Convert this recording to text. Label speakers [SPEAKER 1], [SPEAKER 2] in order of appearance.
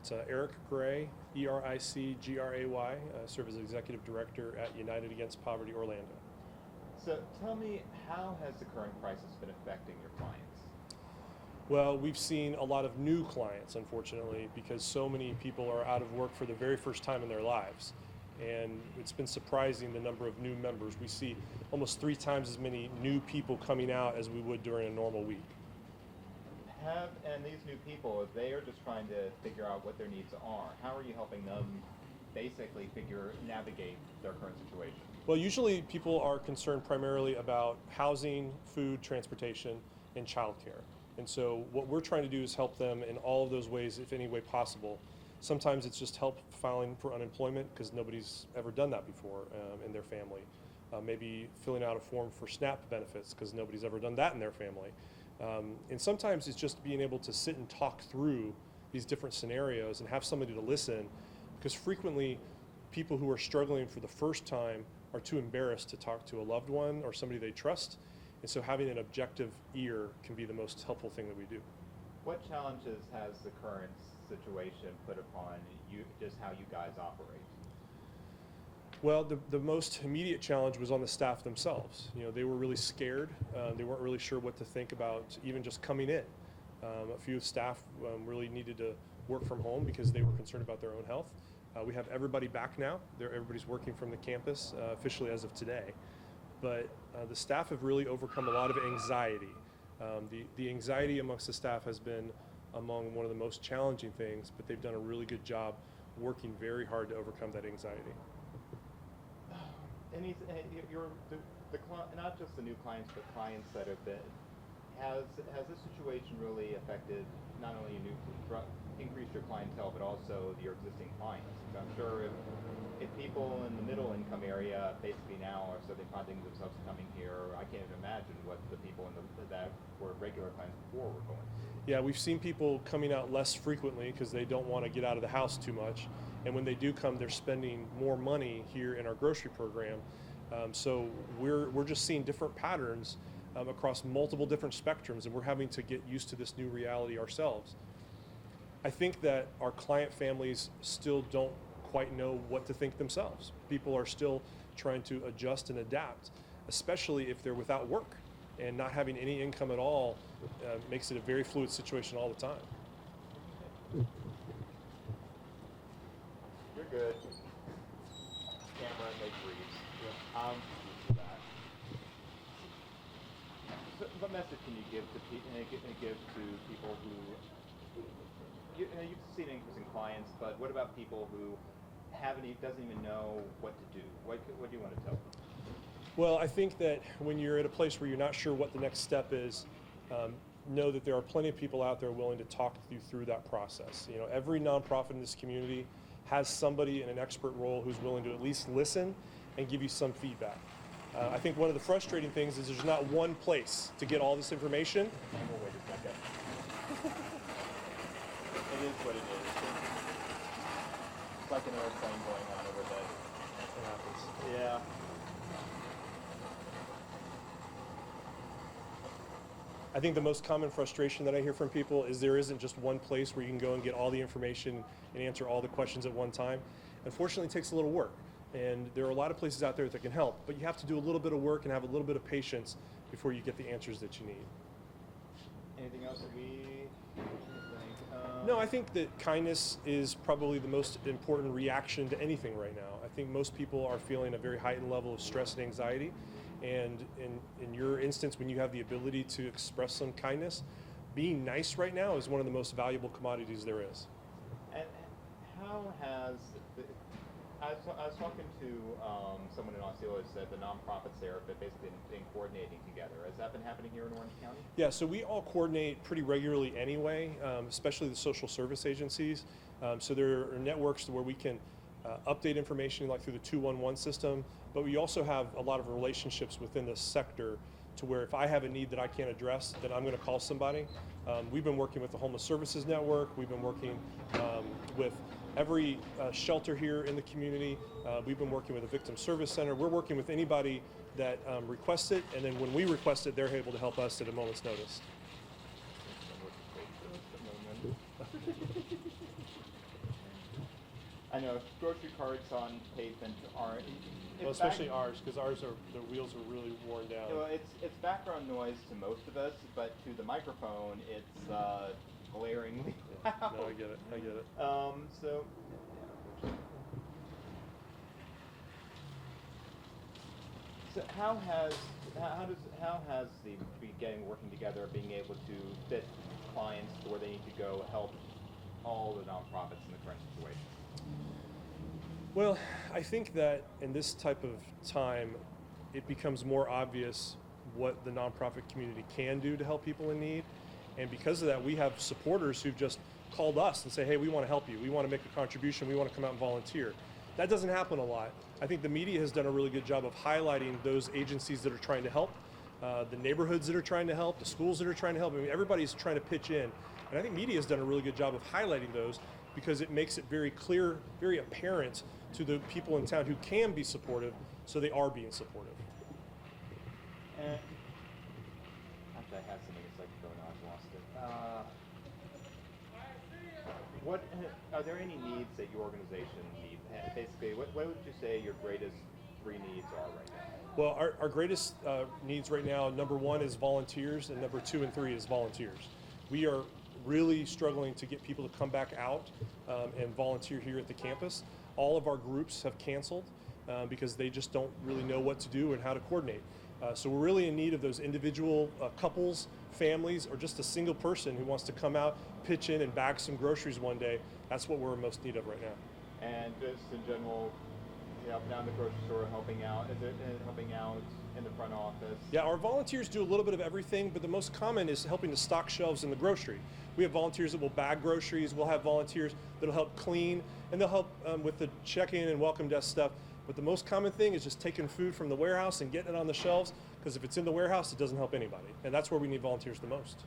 [SPEAKER 1] It's Eric Gray, ERICGRAY. I serve as Executive Director at United Against Poverty Orlando.
[SPEAKER 2] So tell me, how has the current crisis been affecting your clients?
[SPEAKER 1] Well, we've seen a lot of new clients, unfortunately, because so many people are out of work for the very first time in their lives. And it's been surprising the number of new members. We see almost 3 times as many new people coming out as we would during a normal week.
[SPEAKER 2] And these new people, they are just trying to figure out what their needs are. How are you helping them basically navigate their current situation?
[SPEAKER 1] Well, usually people are concerned primarily about housing, food, transportation, and childcare. And so what we're trying to do is help them in all of those ways, if any way possible. Sometimes it's just help filing for unemployment because nobody's ever done that before in their family. Maybe filling out a form for SNAP benefits because nobody's ever done that in their family. And sometimes it's just being able to sit and talk through these different scenarios and have somebody to listen, because frequently people who are struggling for the first time are too embarrassed to talk to a loved one or somebody they trust. And so having an objective ear can be the most helpful thing that we do.
[SPEAKER 2] What challenges has the current situation put upon you, just how you guys operate?
[SPEAKER 1] Well, the most immediate challenge was on the staff themselves. They were really scared. They weren't really sure what to think about even just coming in. A few staff really needed to work from home because they were concerned about their own health. We have everybody back now. Everybody's working from the campus officially as of today. But the staff have really overcome a lot of anxiety. The anxiety amongst the staff has been among one of the most challenging things, but they've done a really good job working very hard to overcome that anxiety.
[SPEAKER 2] And not just the new clients, but clients that have been. Has this situation really affected not only increased your clientele, but also your existing clients? I'm sure if people in the middle income area basically now are suddenly finding themselves coming here, I can't even imagine what the people that were regular clients before were going through.
[SPEAKER 1] Yeah, we've seen people coming out less frequently because they don't want to get out of the house too much. And when they do come, they're spending more money here in our grocery program. So we're just seeing different patterns across multiple different spectrums, and we're having to get used to this new reality ourselves. I think that our client families still don't quite know what to think themselves. People are still trying to adjust and adapt, especially if they're without work, and not having any income at all makes it a very fluid situation all the time.
[SPEAKER 2] You're good. Camera and make breathe.
[SPEAKER 1] Yeah.
[SPEAKER 2] So what message can you give to people who you've seen an increase in clients, but what about people who doesn't even know what to do? What do you want to tell them?
[SPEAKER 1] Well, I think that when you're at a place where you're not sure what the next step is, know that there are plenty of people out there willing to talk you through that process. Every nonprofit in this community has somebody in an expert role who's willing to at least listen and give you some feedback. I think one of the frustrating things is there's not one place to get all this information.
[SPEAKER 2] We'll wait a second. It is what it is. It's like an airplane going on overhead.
[SPEAKER 1] It happens.
[SPEAKER 2] Yeah.
[SPEAKER 1] I think the most common frustration that I hear from people is there isn't just one place where you can go and get all the information and answer all the questions at one time. Unfortunately, it takes a little work. And there are a lot of places out there that can help, but you have to do a little bit of work and have a little bit of patience before you get the answers that you need.
[SPEAKER 2] Anything else that we think?
[SPEAKER 1] No, I think that kindness is probably the most important reaction to anything right now. I think most people are feeling a very heightened level of stress and anxiety. And in your instance, when you have the ability to express some kindness, being nice right now is one of the most valuable commodities there is.
[SPEAKER 2] And how has I was talking to someone in Osceola who said the nonprofits there have basically been coordinating together. Has that been happening here in Orange County?
[SPEAKER 1] Yeah, so we all coordinate pretty regularly anyway, especially the social service agencies. So there are networks where we can update information like through the 211 system, but we also have a lot of relationships within the sector to where if I have a need that I can't address, then I'm going to call somebody. We've been working with the Homeless Services Network. We've been working with every shelter here in the community. We've been working with the Victim Service Center. We're working with anybody that requests it, and then when we request it, they're able to help us at a moment's notice.
[SPEAKER 2] I know grocery carts on pavement are.
[SPEAKER 1] Well, especially ours, because the wheels are really worn down.
[SPEAKER 2] Well, it's background noise to most of us, but to the microphone, it's glaringly loud.
[SPEAKER 1] No, I get it. I get it.
[SPEAKER 2] So. So how has the getting working together, being able to fit clients to where they need to go, help all the nonprofits in the current situation?
[SPEAKER 1] Well, I think that in this type of time, it becomes more obvious what the nonprofit community can do to help people in need. And because of that, we have supporters who've just called us and say, hey, we want to help you. We want to make a contribution. We want to come out and volunteer. That doesn't happen a lot. I think the media has done a really good job of highlighting those agencies that are trying to help, the neighborhoods that are trying to help, the schools that are trying to help. I mean, everybody's trying to pitch in. And I think media has done a really good job of highlighting those because it makes it very clear, very apparent to the people in town who can be supportive, so they are being supportive.
[SPEAKER 2] And actually, I had something it's like going on, I've lost it. What are there any needs that your organization needs? Basically, what would you say your greatest 3 needs are right now?
[SPEAKER 1] Well, our greatest needs right now, number 1 is volunteers, and number 2 and 3 is volunteers. We are really struggling to get people to come back out and volunteer here at the campus. All of our groups have canceled because they just don't really know what to do and how to coordinate. So we're really in need of those individual couples, families, or just a single person who wants to come out, pitch in, and bag some groceries one day. That's what we're in most need of right now.
[SPEAKER 2] And just in general, helping out in the grocery store, helping out in the front office.
[SPEAKER 1] Yeah, our volunteers do a little bit of everything, but the most common is helping to stock shelves in the grocery. We have volunteers that will bag groceries. We'll have volunteers that'll help clean, and they'll help with the check-in and welcome desk stuff. But the most common thing is just taking food from the warehouse and getting it on the shelves, because if it's in the warehouse, it doesn't help anybody. And that's where we need volunteers the most.